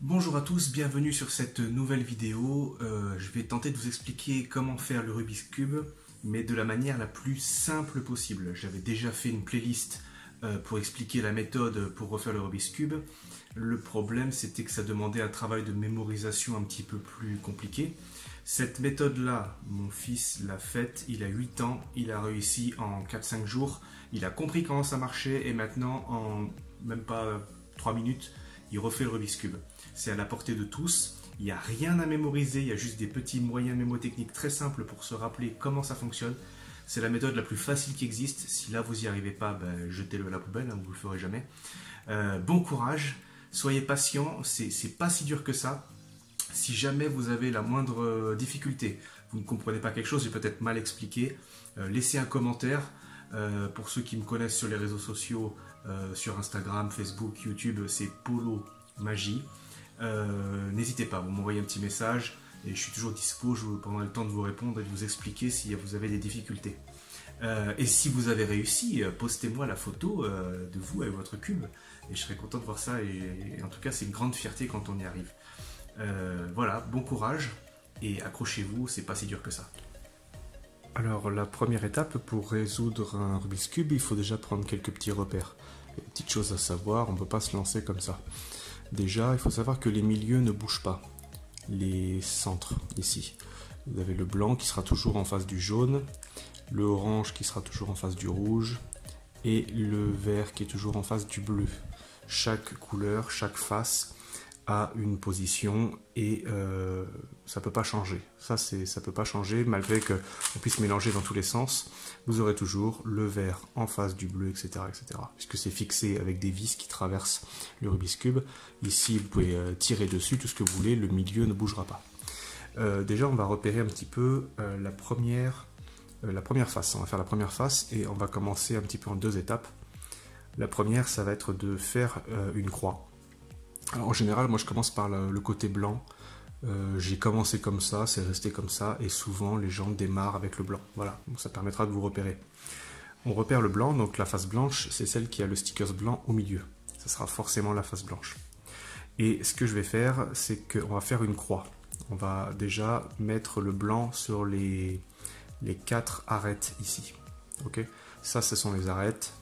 Bonjour à tous, bienvenue sur cette nouvelle vidéo. Je vais tenter de vous expliquer comment faire le Rubik's Cube, mais de la manière la plus simple possible. J'avais déjà fait une playlist pour expliquer la méthode pour refaire le Rubik's Cube. Le problème, c'était que ça demandait un travail de mémorisation un petit peu plus compliqué. Cette méthode-là, mon fils l'a faite, il a 8 ans, il a réussi en 4-5 jours. Il a compris comment ça marchait et maintenant, en même pas 3 minutes, il refait le Rubik's Cube. C'est à la portée de tous, il n'y a rien à mémoriser, il y a juste des petits moyens mémotechniques très simples pour se rappeler comment ça fonctionne. C'est la méthode la plus facile qui existe. Si là vous n'y arrivez pas, jetez-le à la poubelle, vous ne le ferez jamais. Bon courage, soyez patient, c'est pas si dur que ça. Si jamais vous avez la moindre difficulté, vous ne comprenez pas quelque chose, j'ai peut-être mal expliqué, laissez un commentaire. Pour ceux qui me connaissent sur les réseaux sociaux, sur Instagram, Facebook, YouTube, c'est Polo Magie. N'hésitez pas, vous m'envoyez un petit message et je suis toujours dispo, je prendrai le temps de vous répondre et de vous expliquer si vous avez des difficultés. Et si vous avez réussi, postez-moi la photo de vous avec votre cube et je serai content de voir ça et en tout cas c'est une grande fierté quand on y arrive. Voilà, bon courage et accrochez-vous, c'est pas si dur que ça. Alors la première étape pour résoudre un Rubik's Cube, il faut déjà prendre quelques petits repères. Des petites choses à savoir, on ne peut pas se lancer comme ça. Déjà, il faut savoir que les milieux ne bougent pas. Les centres, ici. Vous avez le blanc qui sera toujours en face du jaune, le orange qui sera toujours en face du rouge, et le vert qui est toujours en face du bleu. Chaque couleur, chaque face a une position et ça peut pas changer. Ça peut pas changer malgré qu'on puisse mélanger dans tous les sens. Vous aurez toujours le vert en face du bleu, etc., etc. Puisque c'est fixé avec des vis qui traversent le Rubik's Cube. Ici, vous pouvez tirer dessus tout ce que vous voulez, le milieu ne bougera pas. Déjà, on va repérer un petit peu la première face. On va faire la première face et on va commencer un petit peu en deux étapes. La première, ça va être de faire une croix. Alors, en général, moi je commence par le côté blanc. J'ai commencé comme ça, c'est resté comme ça, et souvent les gens démarrent avec le blanc. Voilà, donc ça permettra de vous repérer. On repère le blanc, donc la face blanche, c'est celle qui a le sticker blanc au milieu. Ça sera forcément la face blanche. Et ce que je vais faire, c'est qu'on va faire une croix. On va déjà mettre le blanc sur les 4 arêtes ici. Ok, ça, ce sont les arêtes.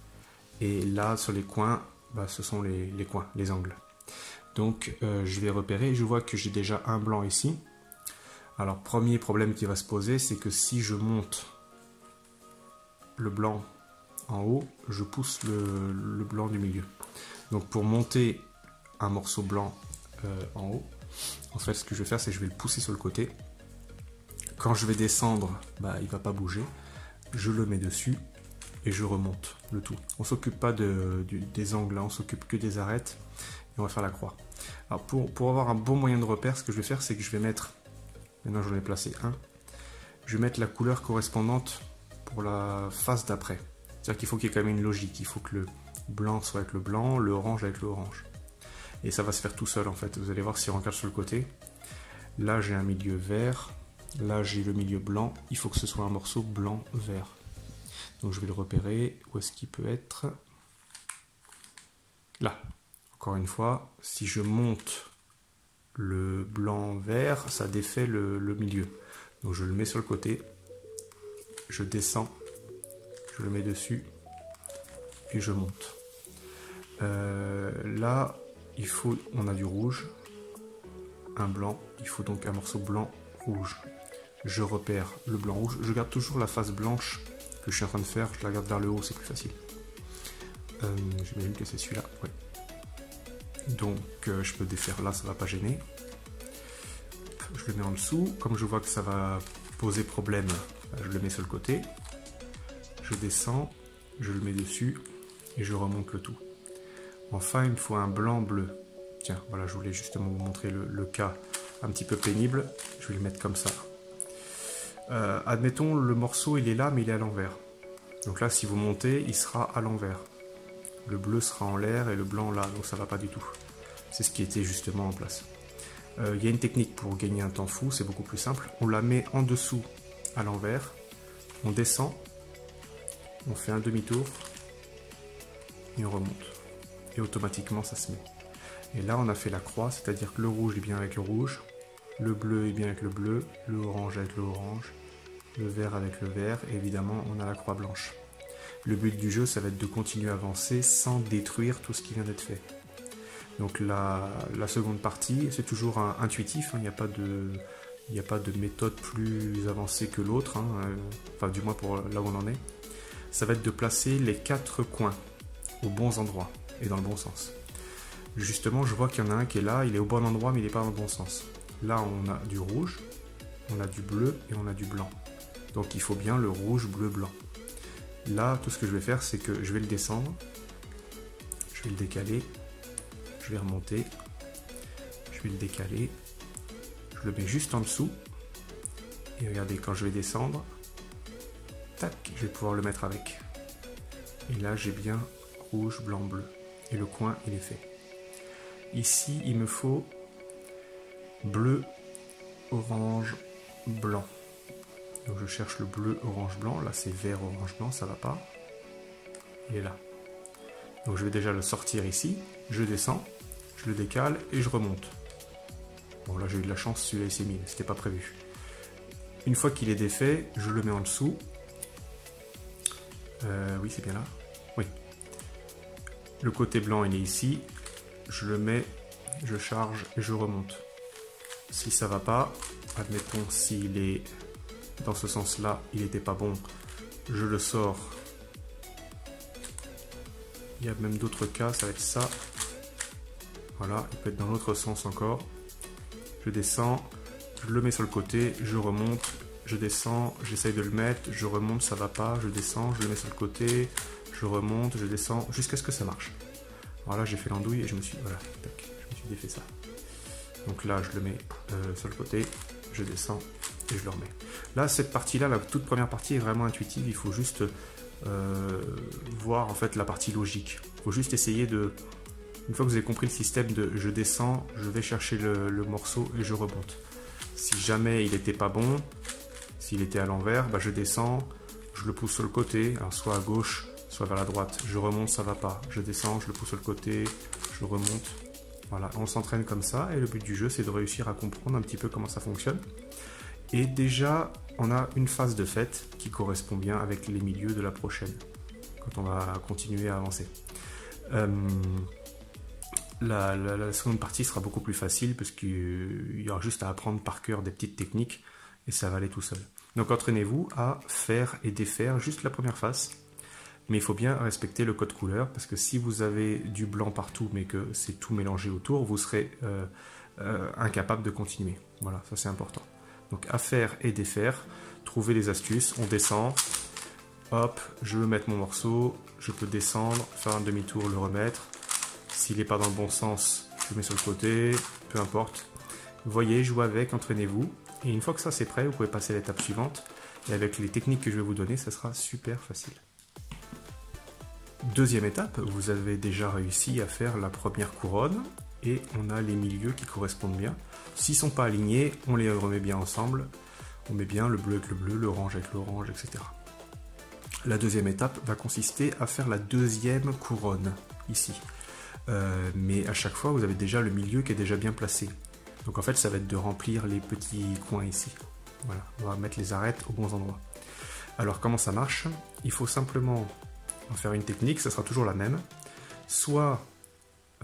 Et là, sur les coins, ce sont les coins, les angles. Donc je vais repérer, je vois que j'ai déjà un blanc ici. Alors premier problème qui va se poser, c'est que si je monte le blanc en haut, je pousse le blanc du milieu. Donc pour monter un morceau blanc en haut, en fait ce que je vais faire, c'est que je vais le pousser sur le côté. Quand je vais descendre, il ne va pas bouger. Je le mets dessus et je remonte le tout. On ne s'occupe pas des angles, là, on s'occupe que des arêtes. Et on va faire la croix. Alors pour avoir un bon moyen de repère, ce que je vais faire, c'est que je vais mettre, maintenant j'en ai placé un, je vais mettre la couleur correspondante pour la face d'après. C'est-à-dire qu'il faut qu'il y ait quand même une logique, il faut que le blanc soit avec le blanc, le orange avec le orange. Et ça va se faire tout seul en fait, vous allez voir si on regarde sur le côté. Là j'ai un milieu vert, là j'ai le milieu blanc, il faut que ce soit un morceau blanc-vert. Donc je vais le repérer, où est-ce qu'il peut être? Là. Encore une fois, si je monte le blanc-vert, ça défait le milieu. Donc je le mets sur le côté, je descends, je le mets dessus et je monte. Là, on a du rouge, un blanc, il faut donc un morceau blanc-rouge. Je repère le blanc-rouge, je garde toujours la face blanche que je suis en train de faire, je la garde vers le haut, c'est plus facile. J'imagine que c'est celui-là, ouais. Donc je peux défaire là, ça ne va pas gêner. Je le mets en dessous. Comme je vois que ça va poser problème, je le mets sur le côté. Je descends, je le mets dessus et je remonte le tout. Enfin, il me faut un blanc-bleu. Tiens, voilà, je voulais justement vous montrer le cas un petit peu pénible. Je vais le mettre comme ça. Admettons, le morceau il est là, mais il est à l'envers. Donc là, si vous montez, il sera à l'envers. Le bleu sera en l'air et le blanc là, donc ça va pas du tout. C'est ce qui était justement en place. Il y a une technique pour gagner un temps fou, c'est beaucoup plus simple. On la met en dessous à l'envers, on descend, on fait un demi-tour et on remonte. Et automatiquement ça se met. Et là, on a fait la croix, c'est-à-dire que le rouge est bien avec le rouge, le bleu est bien avec le bleu, le orange avec le orange, le vert avec le vert, et évidemment, on a la croix blanche. Le but du jeu, ça va être de continuer à avancer sans détruire tout ce qui vient d'être fait. Donc la seconde partie, c'est toujours intuitif, hein, il n'y a pas de méthode plus avancée que l'autre, hein, enfin du moins pour là où on en est. Ça va être de placer les 4 coins aux bons endroits et dans le bon sens. Justement, je vois qu'il y en a un qui est là, il est au bon endroit mais il n'est pas dans le bon sens. Là, on a du rouge, on a du bleu et on a du blanc. Donc il faut bien le rouge, bleu, blanc. Là, tout ce que je vais faire, c'est que je vais le descendre, je vais le décaler, je vais remonter, je vais le décaler, je le mets juste en dessous, et regardez, quand je vais descendre, tac, je vais pouvoir le mettre avec. Et là, j'ai bien rouge, blanc, bleu, et le coin, il est fait. Ici, il me faut bleu, orange, blanc. Donc je cherche le bleu, orange, blanc. Là c'est vert, orange, blanc, ça va pas. Il est là. Donc je vais déjà le sortir ici. Je descends, je le décale et je remonte. Bon là j'ai eu de la chance, celui-là il s'est mis, c'était pas prévu. Une fois qu'il est défait, je le mets en dessous. Oui c'est bien là. Oui. Le côté blanc il est ici. Je le mets, je charge et je remonte. Si ça va pas, admettons s'il est dans ce sens-là, il n'était pas bon, je le sors. Il y a même d'autres cas, ça va être ça. Voilà, il peut être dans l'autre sens encore. Je descends, je le mets sur le côté, je remonte, je descends, j'essaye de le mettre, je remonte, ça va pas, je descends, je le mets sur le côté, je remonte, je descends, jusqu'à ce que ça marche. Alors là, j'ai fait l'andouille et je me suis, voilà, tac, je me suis défait ça. Donc là, je le mets sur le côté, je descends et je le remets. Là, cette partie-là, la toute première partie est vraiment intuitive. Il faut juste voir en fait la partie logique. Il faut juste essayer de... Une fois que vous avez compris le système de je descends, je vais chercher le morceau et je remonte. Si jamais il n'était pas bon, s'il était à l'envers, bah je descends, je le pousse sur le côté, alors soit à gauche, soit vers la droite. Je remonte, ça va pas. Je descends, je le pousse sur le côté, je remonte. Voilà, on s'entraîne comme ça et le but du jeu c'est de réussir à comprendre un petit peu comment ça fonctionne. Et déjà, on a une phase de fête qui correspond bien avec les milieux de la prochaine, quand on va continuer à avancer. La seconde partie sera beaucoup plus facile parce qu'il y aura juste à apprendre par cœur des petites techniques et ça va aller tout seul. Donc entraînez-vous à faire et défaire juste la première phase. Mais il faut bien respecter le code couleur parce que si vous avez du blanc partout mais que c'est tout mélangé autour, vous serez incapable de continuer. Voilà, ça c'est important. Donc à faire et défaire, trouver des astuces, on descend, hop, je veux mettre mon morceau, je peux descendre, faire un demi-tour, le remettre. S'il n'est pas dans le bon sens, je le mets sur le côté, peu importe. Voyez, jouez avec, entraînez-vous. Et une fois que ça c'est prêt, vous pouvez passer à l'étape suivante. Et avec les techniques que je vais vous donner, ça sera super facile. Deuxième étape, vous avez déjà réussi à faire la première couronne et on a les milieux qui correspondent bien. S'ils ne sont pas alignés, on les remet bien ensemble. On met bien le bleu avec le bleu, l'orange avec l'orange, etc. La deuxième étape va consister à faire la deuxième couronne, ici. Mais à chaque fois, vous avez déjà le milieu qui est déjà bien placé. Donc en fait, ça va être de remplir les petits coins ici. Voilà, on va mettre les arêtes aux bons endroits. Alors comment ça marche? Il faut simplement en faire une technique, ça sera toujours la même. Soit,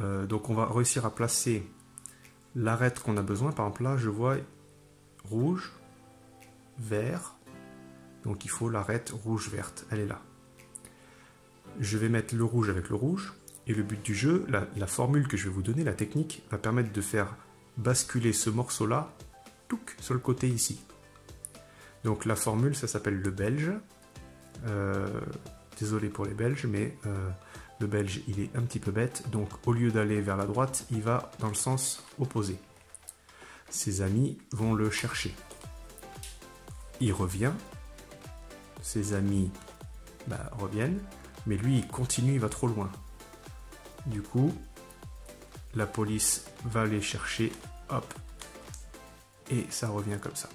donc on va réussir à placer l'arête qu'on a besoin. Par exemple là, je vois rouge, vert. Donc il faut l'arête rouge-verte, elle est là. Je vais mettre le rouge avec le rouge. Et le but du jeu, la formule que je vais vous donner, la technique, va permettre de faire basculer ce morceau-là sur le côté ici. Donc la formule, ça s'appelle le belge. Désolé pour les Belges, mais le Belge, il est un petit peu bête. Donc au lieu d'aller vers la droite, il va dans le sens opposé. Ses amis vont le chercher. Il revient. Ses amis reviennent. Mais lui, il continue, il va trop loin. Du coup, la police va les chercher, hop, et ça revient comme ça.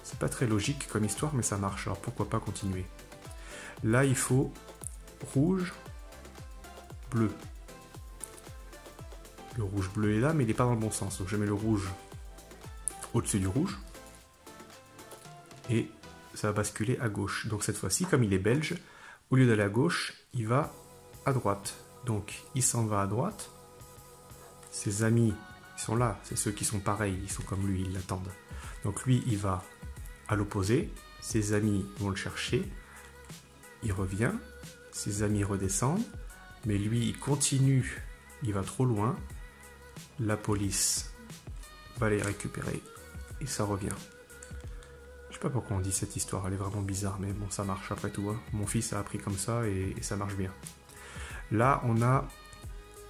C'est pas très logique comme histoire, mais ça marche, alors pourquoi pas continuer. Là, il faut rouge, bleu. Le rouge bleu est là, mais il n'est pas dans le bon sens. Donc je mets le rouge au-dessus du rouge. Et ça va basculer à gauche. Donc cette fois-ci, comme il est belge, au lieu d'aller à gauche, il va à droite. Donc il s'en va à droite. Ses amis, ils sont là. C'est ceux qui sont pareils, ils sont comme lui, ils l'attendent. Donc lui, il va à l'opposé. Ses amis vont le chercher. Il revient. Ses amis redescendent. Mais lui, il continue. Il va trop loin. La police va les récupérer. Et ça revient. Je sais pas pourquoi on dit cette histoire. Elle est vraiment bizarre. Mais bon, ça marche après tout. Hein. Mon fils a appris comme ça et ça marche bien. Là, on a...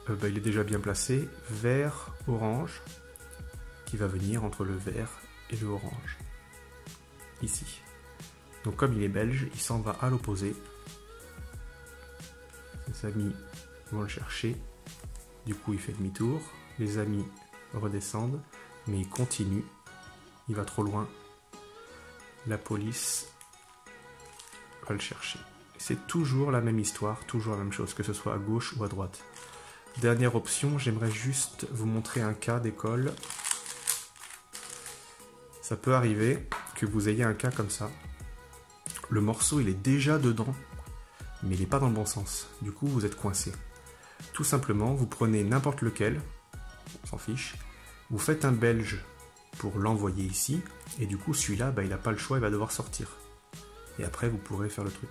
il est déjà bien placé. Vert, orange. Qui va venir entre le vert et le orange. Ici. Donc comme il est belge, il s'en va à l'opposé. Ses amis vont le chercher. Du coup, il fait demi-tour. Les amis redescendent. Mais il continue. Il va trop loin. La police va le chercher. C'est toujours la même histoire, toujours la même chose, que ce soit à gauche ou à droite. Dernière option, j'aimerais juste vous montrer un cas d'école. Ça peut arriver que vous ayez un cas comme ça. Le morceau, il est déjà dedans, mais il n'est pas dans le bon sens. Du coup, vous êtes coincé. Tout simplement, vous prenez n'importe lequel, on s'en fiche, vous faites un belge pour l'envoyer ici, et du coup, celui-là, il n'a pas le choix, il va devoir sortir. Et après, vous pourrez faire le truc.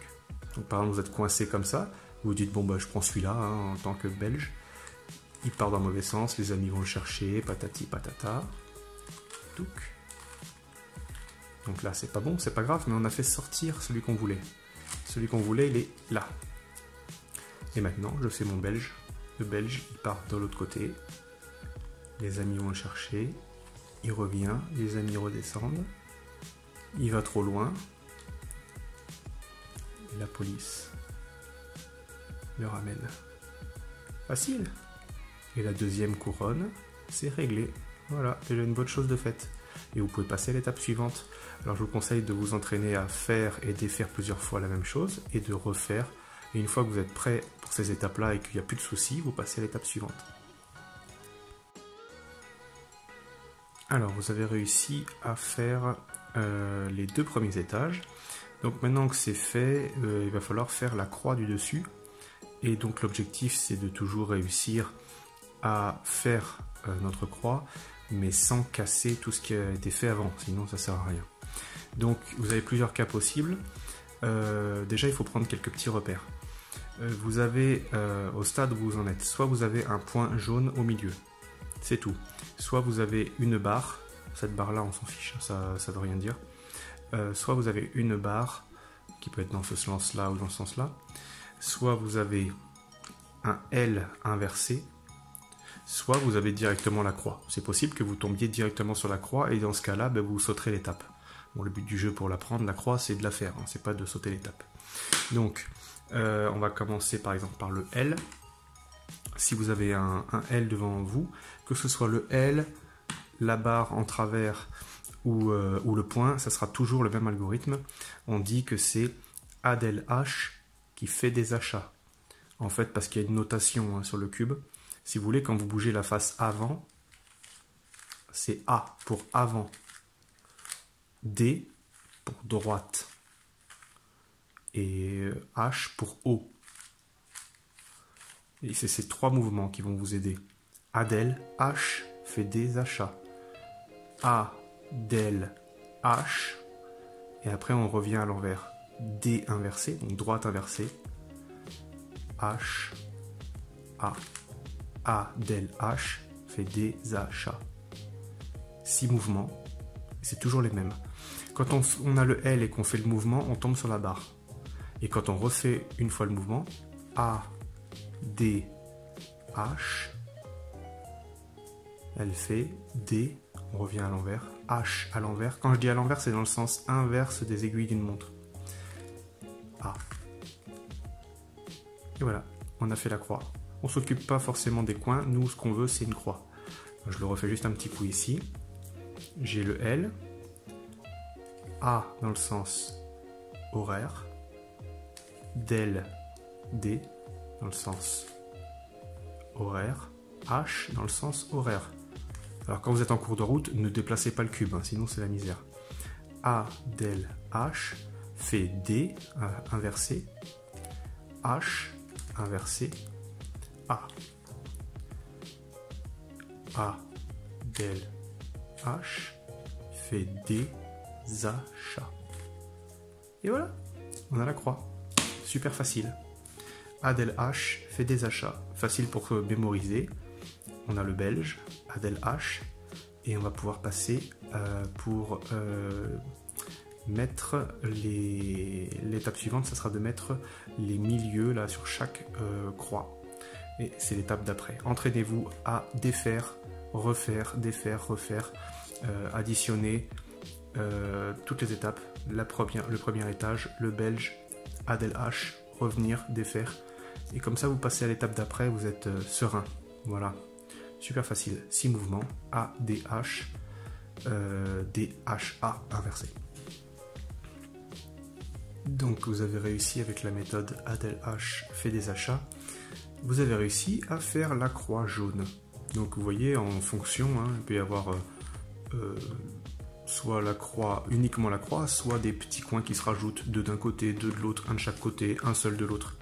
Donc, par exemple, vous êtes coincé comme ça, vous dites, bon, je prends celui-là en tant que belge. Il part dans le mauvais sens, les amis vont le chercher, patati patata. Touc. Donc là, c'est pas bon, c'est pas grave, mais on a fait sortir celui qu'on voulait. Celui qu'on voulait, il est là. Et maintenant, je fais mon belge. Le belge, il part de l'autre côté. Les amis vont le chercher. Il revient, les amis redescendent. Il va trop loin. Et la police le ramène. Facile. Et la deuxième couronne, c'est réglé. Voilà, déjà une bonne chose de faite. Et vous pouvez passer à l'étape suivante. Alors je vous conseille de vous entraîner à faire et défaire plusieurs fois la même chose et de refaire. Et une fois que vous êtes prêt pour ces étapes-là et qu'il n'y a plus de soucis, vous passez à l'étape suivante. Alors vous avez réussi à faire les 2 premiers étages. Donc maintenant que c'est fait, il va falloir faire la croix du dessus. Et donc l'objectif, c'est de toujours réussir à faire notre croix, mais sans casser tout ce qui a été fait avant, sinon ça sert à rien. Donc vous avez plusieurs cas possibles. Déjà, il faut prendre quelques petits repères. Vous avez, au stade où vous en êtes, soit vous avez un point jaune au milieu, c'est tout. Soit vous avez une barre, cette barre-là, on s'en fiche, ça ne veut rien dire. Soit vous avez une barre, qui peut être dans ce sens-là ou dans ce sens-là. Soit vous avez un L inversé, soit vous avez directement la croix. C'est possible que vous tombiez directement sur la croix et dans ce cas-là, vous sauterez l'étape. Bon, le but du jeu pour l'apprendre, la croix, c'est de la faire, hein, c'est pas de sauter l'étape. Donc, on va commencer par exemple par le L. Si vous avez un L devant vous, que ce soit le L, la barre en travers ou le point, ça sera toujours le même algorithme. On dit que c'est A del H qui fait des achats. En fait, parce qu'il y a une notation sur le cube. Si vous voulez, quand vous bougez la face avant, c'est A pour avant, D pour droite et H pour haut. Et c'est ces 3 mouvements qui vont vous aider. A del H fait des achats. A del H et après on revient à l'envers. D inversé, donc droite inversée. H, A. A del H fait des achats. 6 mouvements, c'est toujours les mêmes. Quand on a le L et qu'on fait le mouvement, on tombe sur la barre. Et quand on refait une fois le mouvement, A, D, H, elle fait D, on revient à l'envers, H à l'envers. Quand je dis à l'envers, c'est dans le sens inverse des aiguilles d'une montre. A. Et voilà, on a fait la croix. On ne s'occupe pas forcément des coins, nous ce qu'on veut c'est une croix. Je le refais juste un petit coup ici. J'ai le L, A dans le sens horaire, del, D dans le sens horaire, H dans le sens horaire. Alors quand vous êtes en cours de route, ne déplacez pas le cube, hein, sinon c'est la misère. A del H fait D inversé, H inversé, A. A del H fait des achats. Et voilà, on a la croix. Super facile. A del H fait des achats. Facile pour mémoriser. On a le belge, A del H, et on va pouvoir passer pour mettre l'étape suivante, ça sera de mettre les milieux là sur chaque croix. Et c'est l'étape d'après. Entraînez-vous à défaire, refaire, défaire, refaire, additionner toutes les étapes. Le premier étage, le belge, A del H, revenir, défaire. Et comme ça, vous passez à l'étape d'après, vous êtes serein. Voilà. Super facile. 6 mouvements. A, D, H, D, H, A inversé. Donc, vous avez réussi avec la méthode A del H fait des achats. Vous avez réussi à faire la croix jaune. Donc, vous voyez, en fonction, hein, il peut y avoir soit la croix, uniquement la croix, soit des petits coins qui se rajoutent, deux d'un côté, deux de l'autre, un de chaque côté, un seul de l'autre.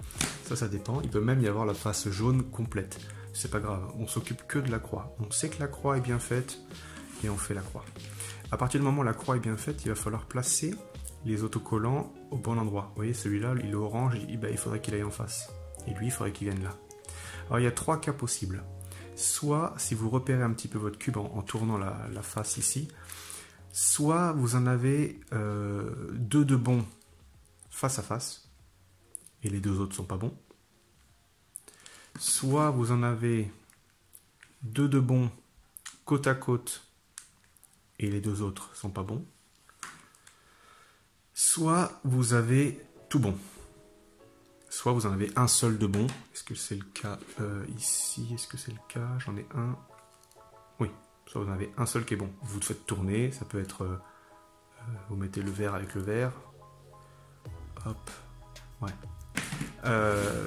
Ça dépend. Il peut même y avoir la face jaune complète. C'est pas grave, on s'occupe que de la croix. On sait que la croix est bien faite et on fait la croix. À partir du moment où la croix est bien faite, il va falloir placer les autocollants au bon endroit. Vous voyez, celui-là, il est orange, il faudrait qu'il aille en face. Et lui, il faudrait qu'il vienne là. Alors, il y a 3 cas possibles. Soit, si vous repérez un petit peu votre cube en tournant la face ici, soit vous en avez 2 de bons face à face, et les 2 autres sont pas bons. Soit vous en avez 2 de bons côte à côte, et les 2 autres sont pas bons. Soit vous avez tout bon. Soit vous en avez un seul de bon. Est-ce que c'est le cas ici? Est-ce que c'est le cas? J'en ai un. Oui, soit vous en avez un seul qui est bon. Vous le faites tourner, ça peut être... vous mettez le vert avec le vert. Hop, ouais.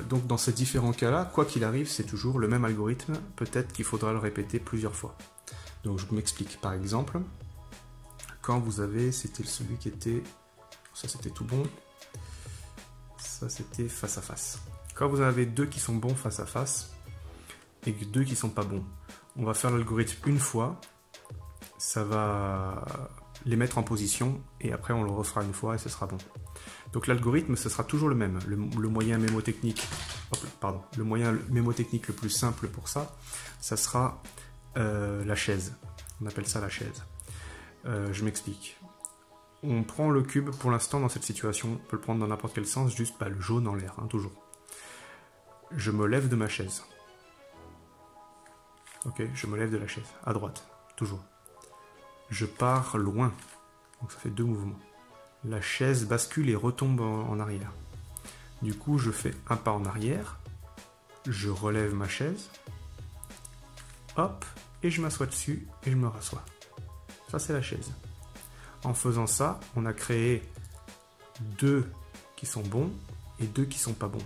Donc dans ces différents cas-là, quoi qu'il arrive, c'est toujours le même algorithme. Peut-être qu'il faudra le répéter plusieurs fois. Donc je m'explique. Par exemple, quand vous avez... C'était celui qui était... Ça c'était tout bon. Ça c'était face à face. Quand vous en avez 2 qui sont bons face à face et 2 qui sont pas bons, on va faire l'algorithme une fois. Ça va les mettre en position et après on le refera une fois et ce sera bon. Donc l'algorithme, ce sera toujours le même. Le moyen mémotechnique, le moyen mémotechnique le plus simple pour ça, ça sera la chaise. On appelle ça la chaise. Je m'explique. On prend le cube, pour l'instant, dans cette situation, on peut le prendre dans n'importe quel sens, juste le jaune en l'air, hein, toujours. Je me lève de ma chaise. Ok, je me lève de la chaise, à droite, toujours. Je pars loin, donc ça fait 2 mouvements. La chaise bascule et retombe en arrière. Du coup, je fais un pas en arrière, je relève ma chaise, hop, et je m'assois dessus et je me rassois. Ça, c'est la chaise. En faisant ça, on a créé 2 qui sont bons et 2 qui sont pas bons.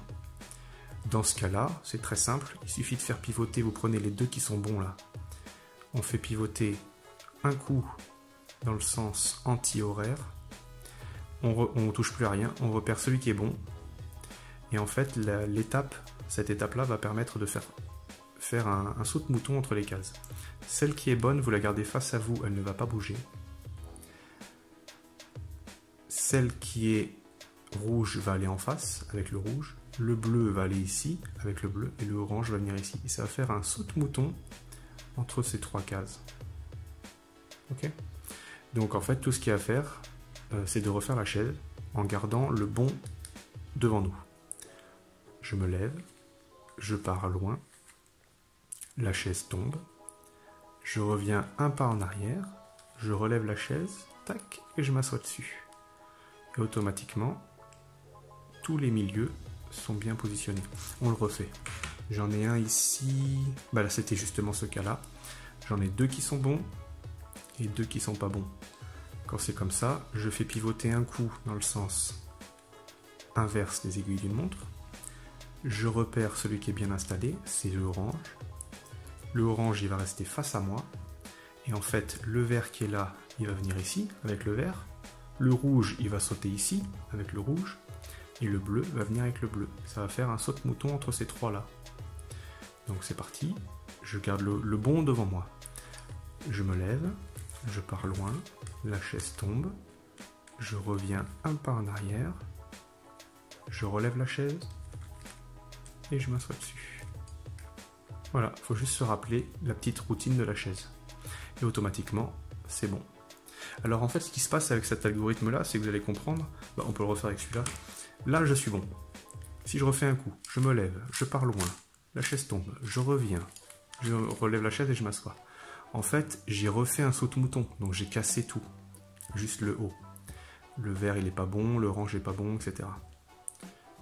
Dans ce cas-là, c'est très simple. Il suffit de faire pivoter, vous prenez les 2 qui sont bons là. On fait pivoter un coup dans le sens anti-horaire. On ne touche plus à rien, on repère celui qui est bon. Et en fait, cette étape-là va permettre de faire un saut de mouton entre les cases. Celle qui est bonne, vous la gardez face à vous, elle ne va pas bouger. Celle qui est rouge va aller en face avec le rouge, le bleu va aller ici avec le bleu et le orange va venir ici. Et ça va faire un saut de mouton entre ces 3 cases. Ok? Donc en fait, tout ce qu'il y a à faire, c'est de refaire la chaise en gardant le bon devant nous. Je me lève, je pars loin, la chaise tombe, je reviens un pas en arrière, je relève la chaise, tac, et je m'assois dessus. Et automatiquement, tous les milieux sont bien positionnés. On le refait. J'en ai un ici. Bah là, c'était justement ce cas-là. J'en ai 2 qui sont bons et 2 qui sont pas bons. Quand c'est comme ça, je fais pivoter un coup dans le sens inverse des aiguilles d'une montre. Je repère celui qui est bien installé, c'est l'orange. Le orange, il va rester face à moi. Et en fait, le vert qui est là, il va venir ici, avec le vert. Le rouge, il va sauter ici, avec le rouge. Et le bleu va venir avec le bleu. Ça va faire un saute-mouton entre ces trois-là. Donc c'est parti. Je garde le bon devant moi. Je me lève, je pars loin, la chaise tombe. Je reviens un pas en arrière. Je relève la chaise. Et je m'assois dessus. Voilà, il faut juste se rappeler la petite routine de la chaise. Et automatiquement, c'est bon. Alors en fait, ce qui se passe avec cet algorithme-là, c'est que vous allez comprendre, on peut le refaire avec celui-là. Là, je suis bon. Si je refais un coup, je me lève, je pars loin, la chaise tombe, je reviens, je relève la chaise et je m'assois. En fait, j'ai refait un saute-mouton, donc j'ai cassé tout, juste le haut. Le vert, il n'est pas bon, l'orange n'est pas bon, etc.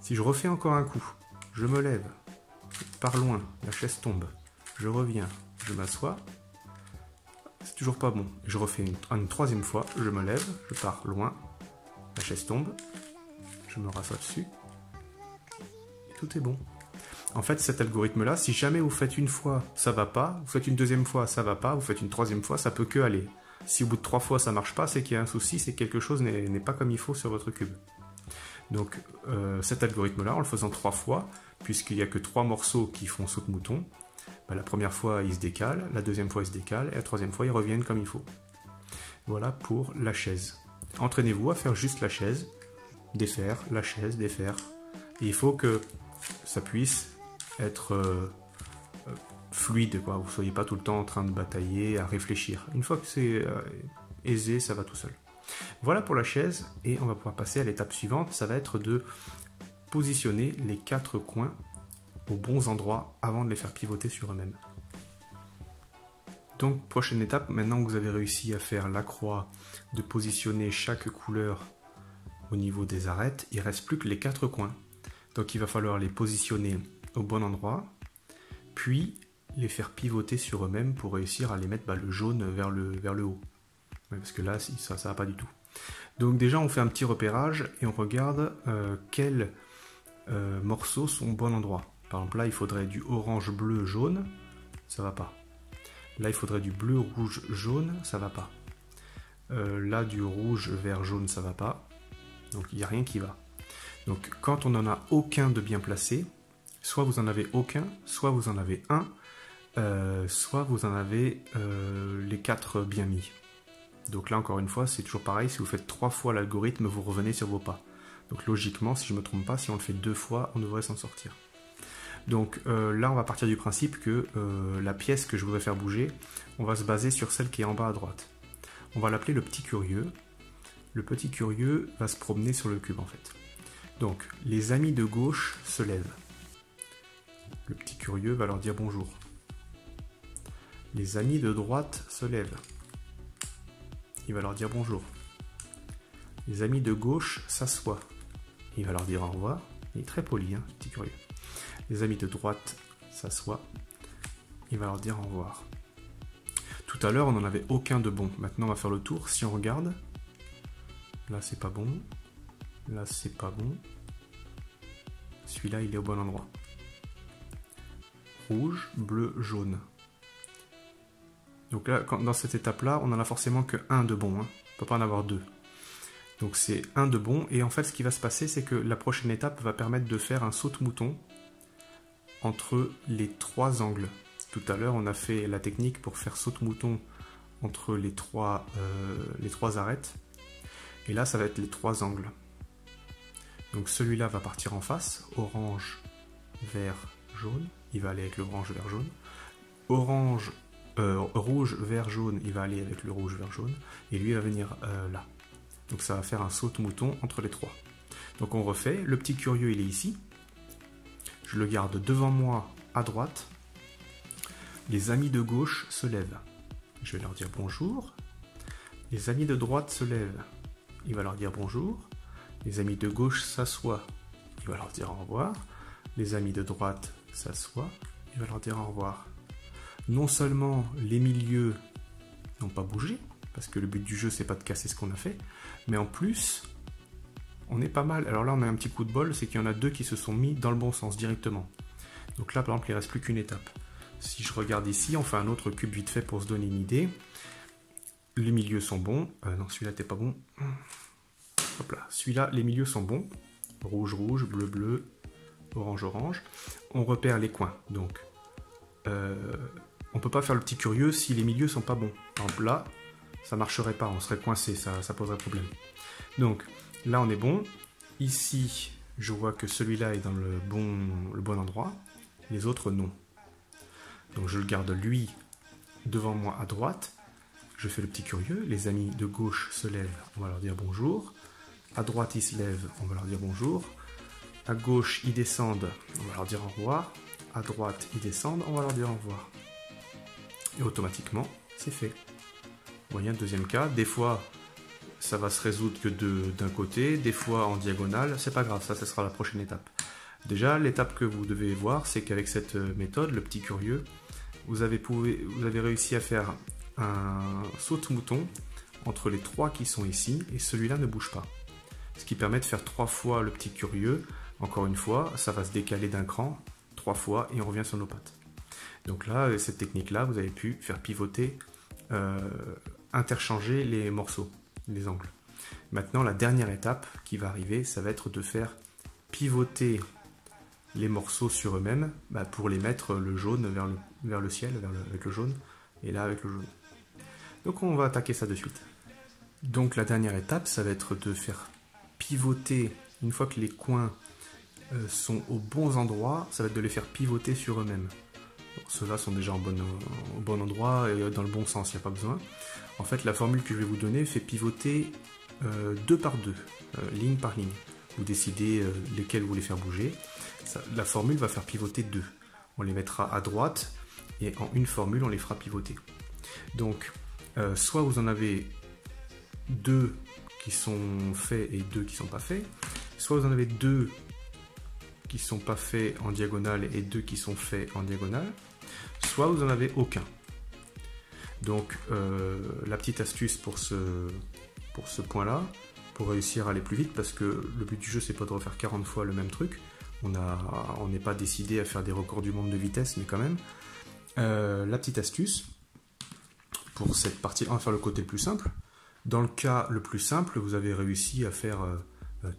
Si je refais encore un coup, je me lève, je pars loin, la chaise tombe, je reviens, je m'assois, c'est toujours pas bon. Je refais une troisième fois, je me lève, je pars loin, la chaise tombe, je me rassois dessus, et tout est bon. En fait, cet algorithme-là, si jamais vous faites une fois, ça va pas, vous faites une deuxième fois, ça va pas, vous faites une troisième fois, ça peut que aller. Si au bout de 3 fois ça marche pas, c'est qu'il y a un souci, c'est que quelque chose n'est pas comme il faut sur votre cube. Donc cet algorithme-là, en le faisant 3 fois, puisqu'il n'y a que 3 morceaux qui font saute-mouton, la première fois ils se décalent, la deuxième fois ils se décalent, et la troisième fois ils reviennent comme il faut. Voilà pour la chaise. Entraînez-vous à faire juste la chaise, défaire, la chaise, défaire. Et il faut que ça puisse être fluide, quoi. Vous ne soyez pas tout le temps en train de batailler, à réfléchir. Une fois que c'est aisé, ça va tout seul. Voilà pour la chaise, et on va pouvoir passer à l'étape suivante, ça va être de positionner les 4 coins aux bons endroits avant de les faire pivoter sur eux-mêmes. Donc prochaine étape, maintenant que vous avez réussi à faire la croix, de positionner chaque couleur au niveau des arêtes, il ne reste plus que les 4 coins. Donc il va falloir les positionner au bon endroit, puis les faire pivoter sur eux-mêmes pour réussir à les mettre le jaune vers le haut. Ouais, parce que là, ça ne va pas du tout. Donc déjà, on fait un petit repérage et on regarde quels morceaux sont au bon endroit. Par exemple, là, il faudrait du orange, bleu, jaune, ça va pas. Là, il faudrait du bleu, rouge, jaune, ça va pas. Là, du rouge, vert, jaune, ça va pas. Donc, il n'y a rien qui va. Donc, quand on n'en a aucun de bien placé, soit vous en avez aucun, soit vous en avez un, soit vous en avez les 4 bien mis. Donc là, encore une fois, c'est toujours pareil. Si vous faites 3 fois l'algorithme, vous revenez sur vos pas. Donc logiquement, si je ne me trompe pas, si on le fait 2 fois, on devrait s'en sortir. Donc là, on va partir du principe que la pièce que je voudrais faire bouger, on va se baser sur celle qui est en bas à droite. On va l'appeler le petit curieux. Le petit curieux va se promener sur le cube, en fait. Donc, les amis de gauche se lèvent. Le petit curieux va leur dire bonjour. Les amis de droite se lèvent. Il va leur dire bonjour. Les amis de gauche s'assoient. Il va leur dire au revoir. Il est très poli, hein, petit curieux. Les amis de droite s'assoient. Il va leur dire au revoir. Tout à l'heure, on n'en avait aucun de bon. Maintenant, on va faire le tour. Si on regarde, là, c'est pas bon. Là, c'est pas bon. Celui-là, il est au bon endroit. Rouge, bleu, jaune. Donc là, dans cette étape-là, on n'en a forcément que un de bon. Hein. On ne peut pas en avoir 2. Donc c'est un de bon. Et en fait, ce qui va se passer, c'est que la prochaine étape va permettre de faire un saute-mouton entre les 3 angles. Tout à l'heure, on a fait la technique pour faire saute-mouton entre les 3 arêtes. Et là, ça va être les 3 angles. Donc celui-là va partir en face. Orange, vert, jaune. Il va aller avec le orange, vert, jaune. Rouge, vert, jaune, il va aller avec le rouge, vert, jaune, et lui il va venir là. Donc ça va faire un saute-mouton entre les 3. Donc on refait, le petit curieux il est ici, je le garde devant moi à droite, les amis de gauche se lèvent, je vais leur dire bonjour, les amis de droite se lèvent, il va leur dire bonjour, les amis de gauche s'assoient, il va leur dire au revoir, les amis de droite s'assoient, il va leur dire au revoir. Non seulement les milieux n'ont pas bougé, parce que le but du jeu c'est pas de casser ce qu'on a fait, mais en plus on est pas mal. Alors là on a un petit coup de bol, c'est qu'il y en a 2 qui se sont mis dans le bon sens directement. Donc là par exemple il ne reste plus qu'une étape. Si je regarde ici, on fait un autre cube vite fait pour se donner une idée. Les milieux sont bons. Non, celui-là n'était pas bon. Hop là, celui-là, les milieux sont bons. Rouge, rouge, bleu, bleu, orange, orange. On repère les coins. Donc, on ne peut pas faire le petit curieux si les milieux sont pas bons. Par exemple, là, ça marcherait pas, on serait coincé, ça poserait problème. Donc, là, on est bon. Ici, je vois que celui-là est dans le bon endroit. Les autres, non. Donc, je le garde, lui, devant moi à droite. Je fais le petit curieux. Les amis de gauche se lèvent, on va leur dire bonjour. À droite, ils se lèvent, on va leur dire bonjour. À gauche, ils descendent, on va leur dire au revoir. À droite, ils descendent, on va leur dire au revoir. Et automatiquement, c'est fait. Vous voyez un deuxième cas. Des fois, ça va se résoudre que d'un côté. Des fois, en diagonale. C'est pas grave, ça sera la prochaine étape. Déjà, l'étape que vous devez voir, c'est qu'avec cette méthode, le petit curieux, vous avez réussi à faire un saute-mouton entre les 3 qui sont ici, et celui-là ne bouge pas. Ce qui permet de faire 3 fois le petit curieux. Encore une fois, ça va se décaler d'un cran, 3 fois, et on revient sur nos pattes. Donc là, cette technique-là, vous avez pu faire pivoter, interchanger les morceaux, les angles. Maintenant, la dernière étape qui va arriver, ça va être de faire pivoter les morceaux sur eux-mêmes pour les mettre le jaune vers le ciel, avec le jaune, et là avec le jaune. Donc on va attaquer ça de suite. Donc la dernière étape, ça va être de faire pivoter, une fois que les coins sont aux bons endroits, ça va être de les faire pivoter sur eux-mêmes. Ceux-là sont déjà au bon endroit et dans le bon sens, il n'y a pas besoin. En fait, la formule que je vais vous donner fait pivoter 2 par 2, ligne par ligne. Vous décidez lesquels vous voulez faire bouger. La formule va faire pivoter 2. On les mettra à droite et en une formule, on les fera pivoter. Donc, soit vous en avez 2 qui sont faits et 2 qui ne sont pas faits, soit vous en avez 2 qui ne sont pas faits en diagonale et 2 qui sont faits en diagonale, soit vous n'en avez aucun. Donc la petite astuce pour ce point-là, pour réussir à aller plus vite, parce que le but du jeu c'est pas de refaire 40 fois le même truc, on n'est pas décidé à faire des records du monde de vitesse, mais quand même, la petite astuce, pour cette partie, on va faire le côté le plus simple. Dans le cas le plus simple, vous avez réussi à faire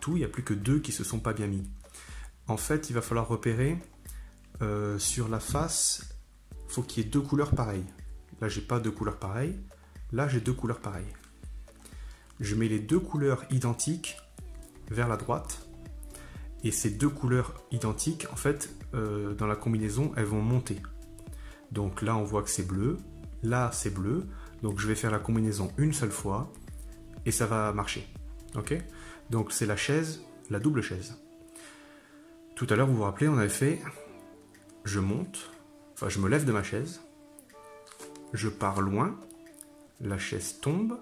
tout, il n'y a plus que 2 qui se sont pas bien mis. En fait, il va falloir repérer sur la face, il faut qu'il y ait 2 couleurs pareilles. Là, j'ai pas 2 couleurs pareilles. Là, j'ai 2 couleurs pareilles. Je mets les 2 couleurs identiques vers la droite. Et ces 2 couleurs identiques, en fait, dans la combinaison, elles vont monter. Donc là, on voit que c'est bleu. Là, c'est bleu. Donc, je vais faire la combinaison une seule fois. Et ça va marcher. Ok? Donc, c'est la chaise, la double chaise. Tout à l'heure, vous vous rappelez, on avait fait, je monte, enfin je me lève de ma chaise, je pars loin, la chaise tombe,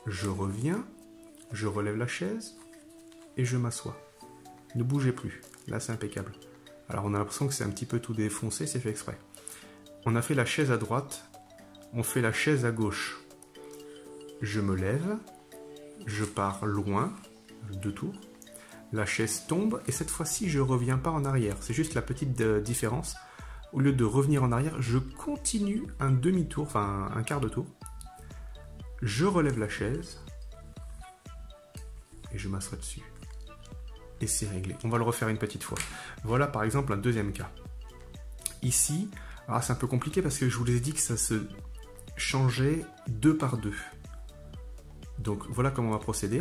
je reviens, je relève la chaise et je m'assois. Ne bougez plus, là c'est impeccable. Alors on a l'impression que c'est un petit peu tout défoncé, c'est fait exprès. On a fait la chaise à droite, on fait la chaise à gauche. Je me lève, je pars loin, 2 tours. La chaise tombe et cette fois-ci je reviens pas en arrière, c'est juste la petite différence. Au lieu de revenir en arrière, je continue un demi-tour, enfin un quart de tour. Je relève la chaise et je m'assois dessus. Et c'est réglé. On va le refaire une petite fois. Voilà par exemple un deuxième cas. Ici, c'est un peu compliqué parce que je vous ai dit que ça se changeait 2 par 2. Donc voilà comment on va procéder.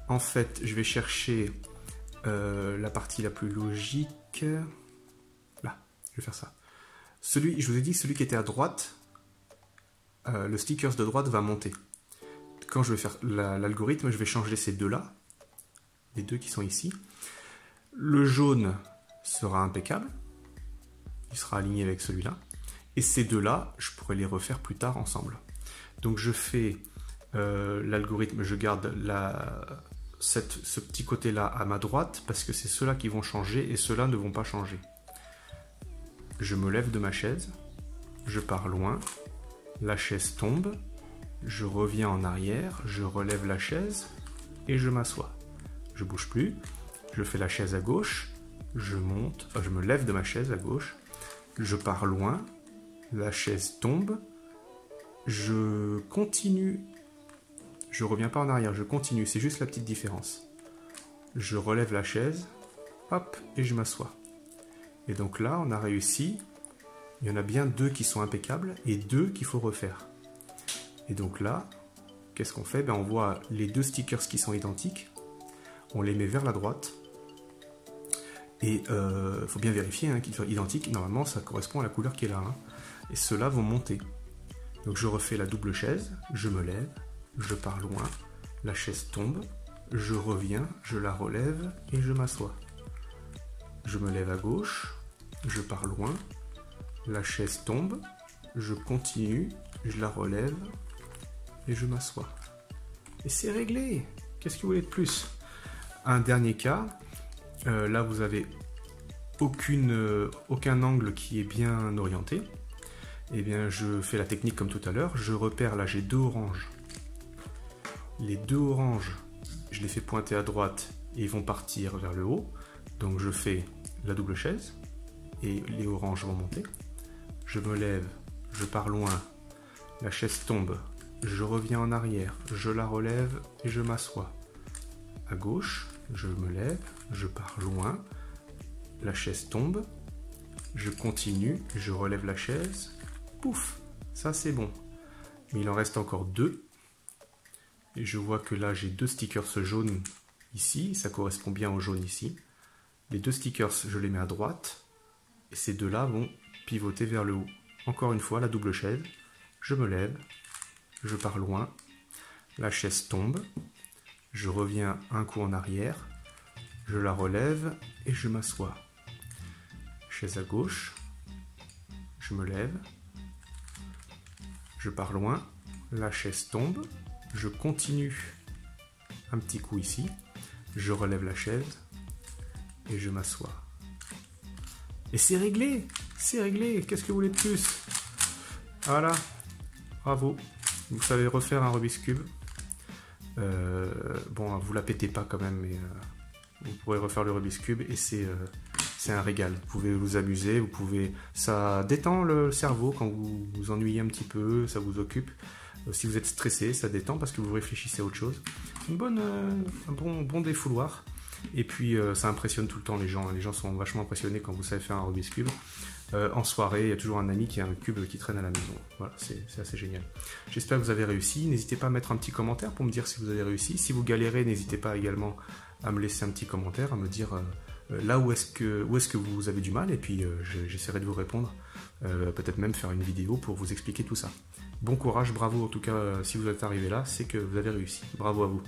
En fait, je vais chercher la partie la plus logique. Là, je vais faire ça. Je vous ai dit, celui qui était à droite, le stickers de droite va monter. Quand je vais faire l'algorithme, je vais changer ces deux-là, les 2 qui sont ici. Le jaune sera impeccable, il sera aligné avec celui-là. Et ces deux-là, je pourrais les refaire plus tard ensemble. Donc je fais l'algorithme, je garde ce petit côté-là à ma droite, parce que c'est ceux-là qui vont changer et ceux-là ne vont pas changer. Je me lève de ma chaise, je pars loin, la chaise tombe, je reviens en arrière, je relève la chaise et je m'assois. Je bouge plus, je fais la chaise à gauche, je monte, je me lève de ma chaise à gauche, je pars loin, la chaise tombe, je continue, je reviens pas en arrière, je continue, c'est juste la petite différence. Je relève la chaise, hop, et je m'assois. Et donc là, on a réussi, il y en a bien 2 qui sont impeccables et 2 qu'il faut refaire. Et donc là, qu'est-ce qu'on fait? On voit les 2 stickers qui sont identiques, on les met vers la droite, et il faut bien vérifier qu'ils soient identiques, normalement ça correspond à la couleur qui est là, et ceux-là vont monter. Donc je refais la double chaise, je me lève, je pars loin, la chaise tombe, je reviens, je la relève et je m'assois. Je me lève à gauche, je pars loin, la chaise tombe, je continue, je la relève et je m'assois. Et c'est réglé! Qu'est-ce que vous voulez de plus? Un dernier cas, là vous avez aucun angle qui est bien orienté. Eh bien je fais la technique comme tout à l'heure, je repère, là j'ai 2 oranges. Les 2 oranges, je les fais pointer à droite et ils vont partir vers le haut. Donc je fais la double chaise et les oranges vont monter. Je me lève, je pars loin, la chaise tombe, je reviens en arrière, je la relève et je m'assois. À gauche, je me lève, je pars loin, la chaise tombe, je continue, je relève la chaise, pouf, ça c'est bon. Mais il en reste encore 2. Et je vois que là j'ai 2 stickers jaunes ici, ça correspond bien au jaune ici. Les 2 stickers, je les mets à droite, et ces 2-là vont pivoter vers le haut. Encore une fois, la double chaise, je me lève, je pars loin, la chaise tombe, je reviens un coup en arrière, je la relève et je m'assois. Chaise à gauche, je me lève, je pars loin, la chaise tombe, je continue un petit coup ici, je relève la chaise et je m'assois. Et c'est réglé, qu'est-ce que vous voulez de plus? Voilà, bravo, vous savez refaire un Rubik's Cube. Bon, vous la pétez pas quand même, mais vous pourrez refaire le Rubik's Cube et c'est un régal. Vous pouvez vous amuser, ça détend le cerveau quand vous vous ennuyez un petit peu, ça vous occupe. Si vous êtes stressé, ça détend parce que vous réfléchissez à autre chose. Un bon défouloir. Et puis ça impressionne tout le temps les gens. Les gens sont vachement impressionnés quand vous savez faire un Rubik's Cube. En soirée, il y a toujours un ami qui a un cube qui traîne à la maison. Voilà, c'est assez génial. J'espère que vous avez réussi. N'hésitez pas à mettre un petit commentaire pour me dire si vous avez réussi. Si vous galérez, n'hésitez pas également à me laisser un petit commentaire, à me dire là où est-ce que vous avez du mal. Et puis j'essaierai de vous répondre. Peut-être même faire une vidéo pour vous expliquer tout ça. Bon courage, bravo en tout cas si vous êtes arrivé là, c'est que vous avez réussi. Bravo à vous.